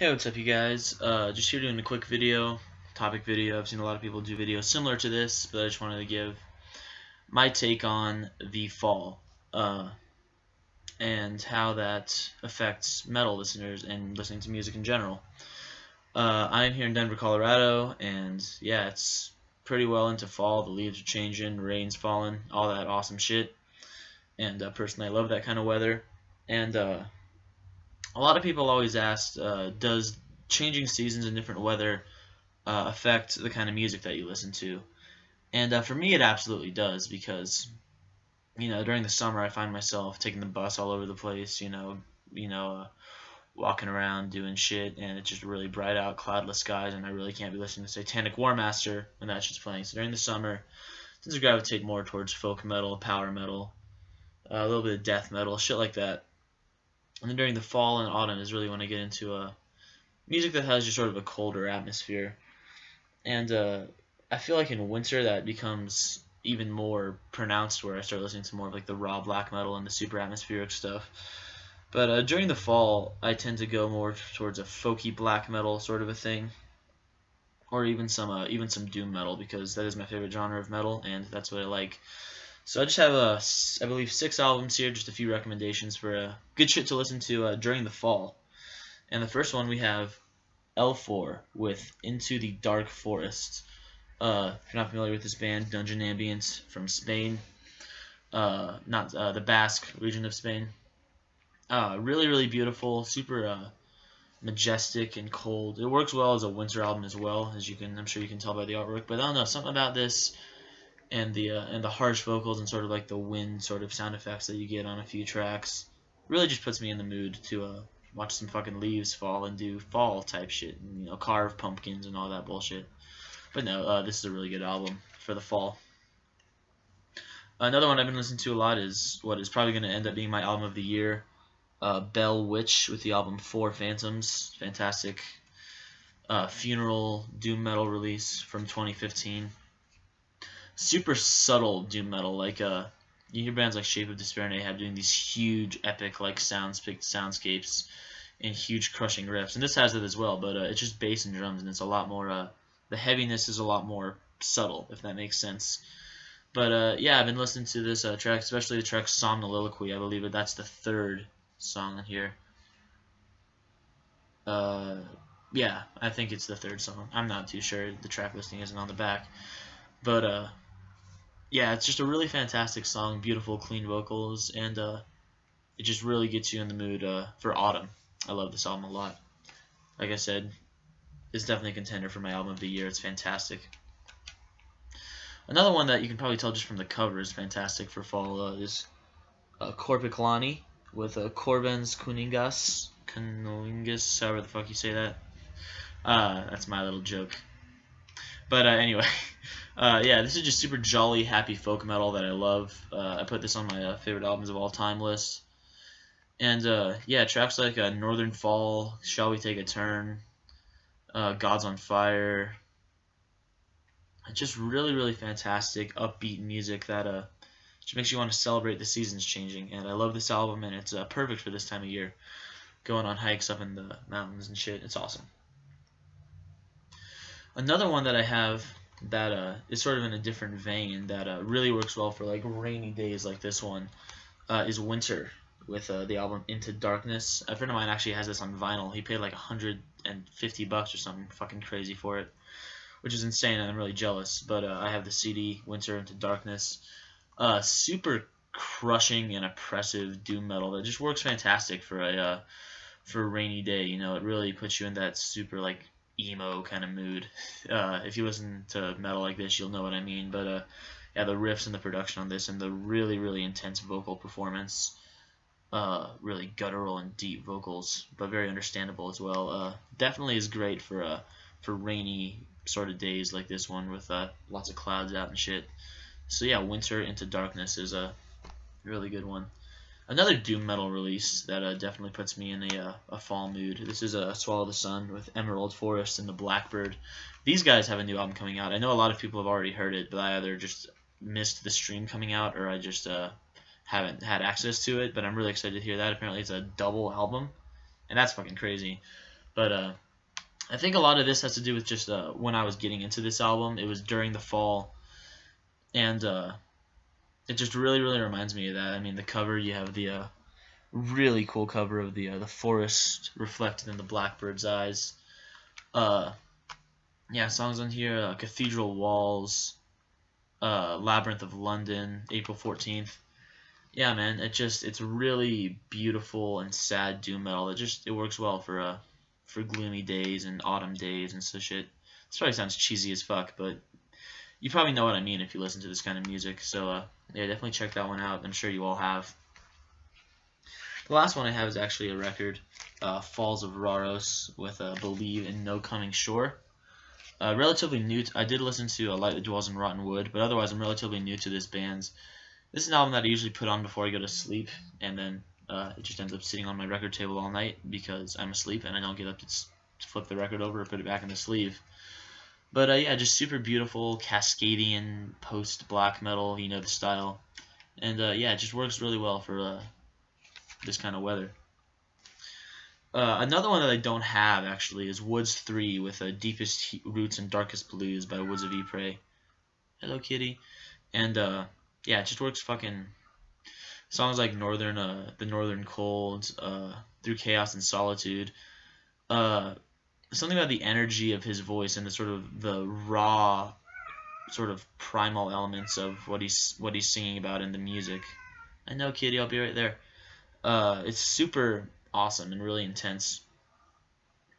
Hey, what's up, you guys? Just here doing a quick topic video. I've seen a lot of people do videos similar to this, but I just wanted to give my take on the fall uh, and how that affects metal listeners and listening to music in general. I'm here in Denver, Colorado, and yeah, it's pretty well into fall. The leaves are changing, rain's falling, all that awesome shit. And personally, I love that kind of weather. And a lot of people always ask, does changing seasons and different weather affect the kind of music that you listen to? And for me, it absolutely does because during the summer I find myself taking the bus all over the place. You know, uh, walking around doing shit, and it's just really bright out, cloudless skies, and I really can't be listening to Satanic War Master when that shit's playing. So during the summer, I tend to gravitate more towards folk metal, power metal, a little bit of death metal, shit like that. And then during the fall and autumn is really when I get into music that has just sort of a colder atmosphere. And I feel like in winter that becomes even more pronounced, where I start listening to more of like the raw black metal and the super atmospheric stuff. But during the fall, I tend to go more towards a folky black metal sort of a thing, or even some doom metal, because that is my favorite genre of metal, and that's what I like. So I just have I believe 6 albums here, just a few recommendations for good shit to listen to during the fall. And the first one we have L4 with Into the Dark Forest. If you're not familiar with this band, Dungeon Ambient from Spain, not the Basque region of Spain. Really, really beautiful, super majestic and cold. It works well as a winter album as well, as I'm sure you can tell by the artwork. But I don't know, something about this and the harsh vocals and sort of like the wind sort of sound effects that you get on a few tracks really just puts me in the mood to watch some fucking leaves fall and do fall type shit, and carve pumpkins and all that bullshit. But no, this is a really good album for the fall. Another one I've been listening to a lot is what is probably going to end up being my album of the year, Bell Witch, with the album Four Phantoms. Fantastic funeral doom metal release from 2015. Super subtle doom metal, like you hear bands like Shape of Despair and Ahab doing these huge epic like soundscapes and huge crushing riffs, and this has it as well, but it's just bass and drums, and it's a lot more the heaviness is a lot more subtle, if that makes sense. But yeah, I've been listening to this track, especially the track Somnoliloquy. I believe that's the third song on here. uh yeah, I think it's the third song. I'm not too sure, the track listing isn't on the back. But yeah, it's just a really fantastic song, beautiful, clean vocals, and it just really gets you in the mood for autumn. I love this album a lot. Like I said, it's definitely a contender for my album of the year. It's fantastic. Another one that you can probably tell just from the cover is fantastic for fall is Corpiclani with Corbens Kuningas, however the fuck you say that. That's my little joke. But anyway, yeah, this is just super jolly, happy folk metal that I love. I put this on my favorite albums of all time list. And yeah, tracks like Northern Fall, Shall We Take a Turn, God's on Fire. Just really, really fantastic, upbeat music that just makes you want to celebrate the seasons changing. And I love this album, and it's perfect for this time of year. Going on hikes up in the mountains and shit, it's awesome. Another one that I have that is sort of in a different vein that really works well for like rainy days like this one is Winter with the album Into Darkness. A friend of mine actually has this on vinyl. He paid like $150 or something fucking crazy for it, which is insane, and I'm really jealous. But I have the CD Winter Into Darkness. Super crushing and oppressive doom metal that just works fantastic for a rainy day. It really puts you in that super like emo kind of mood. If you listen to metal like this, you'll know what I mean. But yeah, the riffs and the production on this, and the really, really intense vocal performance, really guttural and deep vocals, but very understandable as well. Definitely is great for rainy sort of days like this one with lots of clouds out and shit. So yeah, Winter Into Darkness is a really good one. Another doom metal release that definitely puts me in a fall mood. This is Swallow the Sun with Emerald Forest and the Blackbird. These guys have a new album coming out. I know a lot of people have already heard it, but I either just missed the stream coming out, or I just haven't had access to it. But I'm really excited to hear that. Apparently it's a double album, and that's fucking crazy. But I think a lot of this has to do with just when I was getting into this album. It was during the fall, and it just really reminds me of that. I mean, the cover, you have the really cool cover of the forest reflected in the blackbird's eyes. Uh, yeah, songs on here: Cathedral Walls, Labyrinth of London, April 14th. Yeah, man, it's really beautiful and sad doom metal. It works well for gloomy days and autumn days and so shit. This probably sounds cheesy as fuck, but you probably know what I mean if you listen to this kind of music. So yeah, definitely check that one out. I'm sure you all have. The last one I have is actually a record, Falls of Raros with Believe in No Coming Shore. Relatively new. I did listen to Light That Dwells in Rotten Wood, but otherwise I'm relatively new to this band. This is an album that I usually put on before I go to sleep, and then it just ends up sitting on my record table all night because I'm asleep and I don't get up to flip the record over or put it back in the sleeve. But yeah, just super beautiful Cascadian post black metal, you know the style, and yeah, it just works really well for this kind of weather. Another one that I don't have actually is Woods 3 with Deepest Roots and Darkest Blues by Woods of Ypres. Hello, kitty. And yeah, it just works fucking. Songs like The Northern Cold, Through Chaos and Solitude. Something about the energy of his voice and the raw, sort of primal elements of what he's singing about in the music. I know, kitty. I'll be right there. It's super awesome and really intense,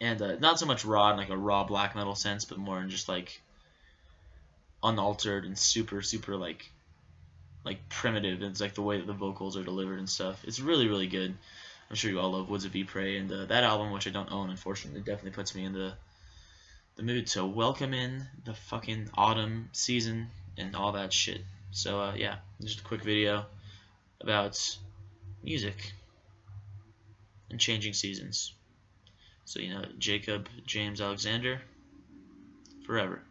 and not so much raw in like a raw black metal sense, but more in just like unaltered and super like primitive. It's like the way that the vocals are delivered and stuff. It's really good. I'm sure you all love Woods of Ypres, and that album, which I don't own, unfortunately, definitely puts me in the mood to welcome in the fucking autumn season and all that shit. So yeah, just a quick video about music and changing seasons. So, you know, Jacob James Alexander, forever.